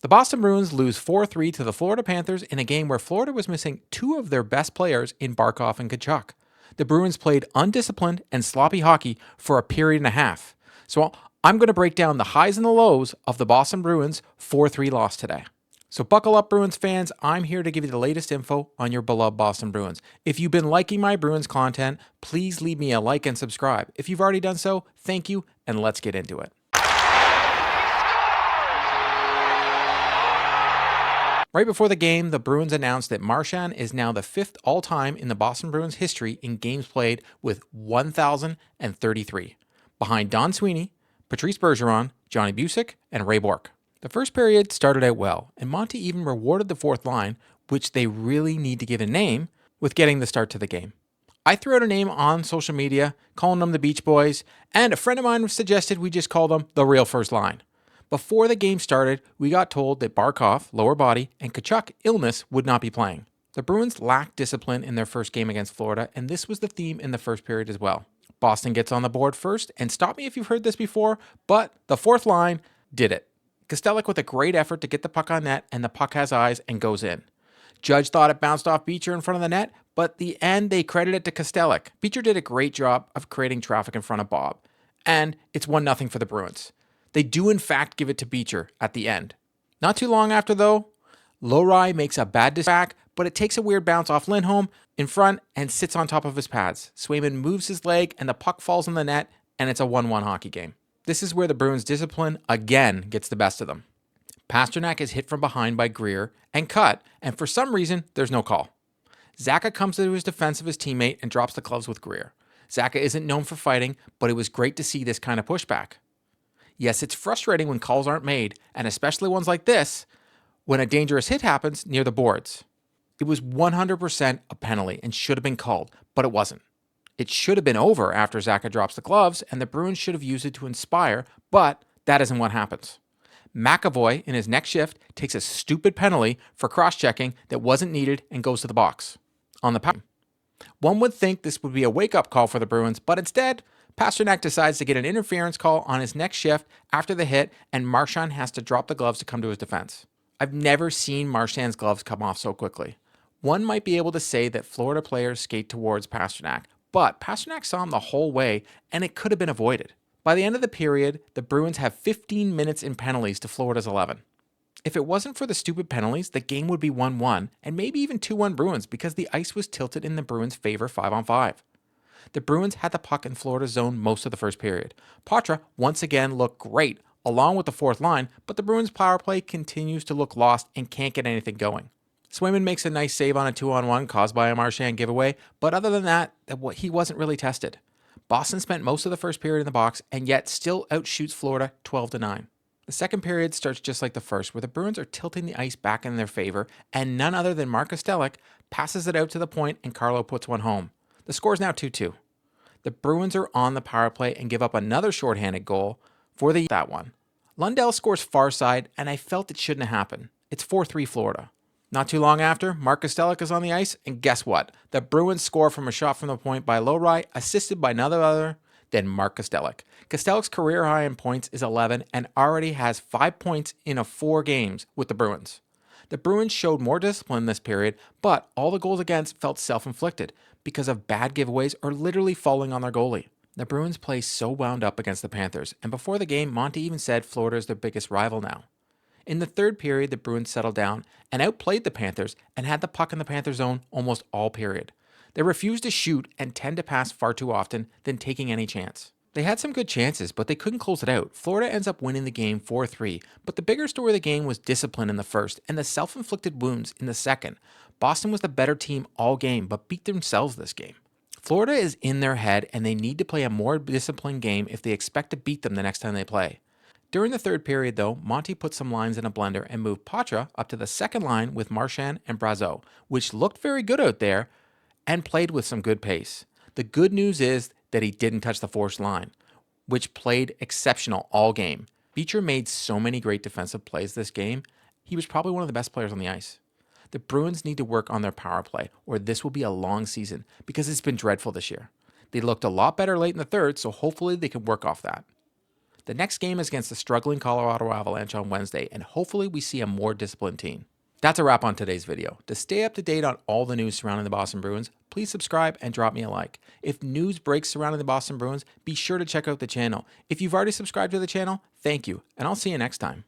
The Boston Bruins lose 4-3 to the Florida Panthers in a game where Florida was missing two of their best players in Barkov and Tkachuk. The Bruins played undisciplined and sloppy hockey for a period and a half. So I'm going to break down the highs and the lows of the Boston Bruins 4-3 loss today. So buckle up, Bruins fans. I'm here to give you the latest info on your beloved Boston Bruins. If you've been liking my Bruins content, please leave me a like and subscribe. If you've already done so, thank you, and let's get into it. Right before the game, the Bruins announced that Marchand is now the fifth all-time in the Boston Bruins history in games played with 1,033, behind Don Sweeney, Patrice Bergeron, Johnny Bucyk, and Ray Bourque. The first period started out well, and Monty even rewarded the fourth line, which they really need to give a name, with getting the start to the game. I threw out a name on social media, calling them the Beach Boys, and a friend of mine suggested we just call them the real first line. Before the game started, we got told that Barkov, lower body, and Tkachuk, illness, would not be playing. The Bruins lacked discipline in their first game against Florida, and this was the theme in the first period as well. Boston gets on the board first, and stop me if you've heard this before, but the fourth line did it. Kastelic with a great effort to get the puck on net, and the puck has eyes and goes in. Judge thought it bounced off Beecher in front of the net, but the end they credit it to Kastelic. Beecher did a great job of creating traffic in front of Bob, and it's 1-0 for the Bruins. They do in fact give it to Beecher at the end. Not too long after though, Lowry makes a bad back, but it takes a weird bounce off Lindholm in front and sits on top of his pads. Swayman moves his leg and the puck falls in the net, and it's a 1-1 hockey game. This is where the Bruins' discipline again gets the best of them. Pastrnak is hit from behind by Greer and cut, and for some reason, there's no call. Zacha comes to his defense of his teammate and drops the gloves with Greer. Zacha isn't known for fighting, but it was great to see this kind of pushback. Yes, it's frustrating when calls aren't made, and especially ones like this, when a dangerous hit happens near the boards. It was 100% a penalty and should have been called, but it wasn't. It should have been over after Zacha drops the gloves, and the Bruins should have used it to inspire, but that isn't what happens. McAvoy, in his next shift, takes a stupid penalty for cross-checking that wasn't needed and goes to the box. On the power. One would think this would be a wake-up call for the Bruins, but instead, Pastrnak decides to get an interference call on his next shift after the hit, and Marchand has to drop the gloves to come to his defense. I've never seen Marchand's gloves come off so quickly. One might be able to say that Florida players skate towards Pastrnak, but Pastrnak saw him the whole way, and it could have been avoided. By the end of the period, the Bruins have 15 minutes in penalties to Florida's 11. If it wasn't for the stupid penalties, the game would be 1-1, and maybe even 2-1 Bruins because the ice was tilted in the Bruins' favor 5-on-5. The Bruins had the puck in Florida's zone most of the first period. Poitras once again looked great, along with the fourth line, but the Bruins' power play continues to look lost and can't get anything going. Swayman makes a nice save on a 2-on-1 caused by a Marchand giveaway, but other than that, he wasn't really tested. Boston spent most of the first period in the box and yet still outshoots Florida 12-9. The second period starts just like the first, where the Bruins are tilting the ice back in their favor, and none other than Mark Kastelic passes it out to the point and Carlo puts one home. The score is now 2-2. The Bruins are on the power play and give up another shorthanded goal for that one. Lundell scores far side, and I felt it shouldn't have happened. It's 4-3 Florida. Not too long after, Mark Kastelic is on the ice, and guess what? The Bruins score from a shot from the point by Lowry, assisted by none other than Mark Kastelic. Kastelic's career high in points is 11 and already has 5 points in 4 games with the Bruins. The Bruins showed more discipline this period, but all the goals against felt self-inflicted because of bad giveaways or literally falling on their goalie. The Bruins play so wound up against the Panthers, and before the game, Monty even said Florida is their biggest rival now. In the third period, the Bruins settled down and outplayed the Panthers and had the puck in the Panther zone almost all period. They refused to shoot and tend to pass far too often than taking any chance. They had some good chances, but they couldn't close it out. Florida ends up winning the game 4-3, but the bigger story of the game was discipline in the first and the self-inflicted wounds in the second. Boston was the better team all game, but beat themselves this game. Florida is in their head, and they need to play a more disciplined game if they expect to beat them the next time they play. During the third period, though, Monty put some lines in a blender and moved Poitras up to the second line with Marchand and Brazeau, which looked very good out there and played with some good pace. The good news is that he didn't touch the fourth line, which played exceptional all game. Beecher made so many great defensive plays this game. He was probably one of the best players on the ice. The Bruins need to work on their power play, or this will be a long season because it's been dreadful this year. They looked a lot better late in the third, so hopefully they can work off that. The next game is against the struggling Colorado Avalanche on Wednesday, and hopefully we see a more disciplined team. That's a wrap on today's video. To stay up to date on all the news surrounding the Boston Bruins, please subscribe and drop me a like. If news breaks surrounding the Boston Bruins, be sure to check out the channel. If you've already subscribed to the channel, thank you, and I'll see you next time.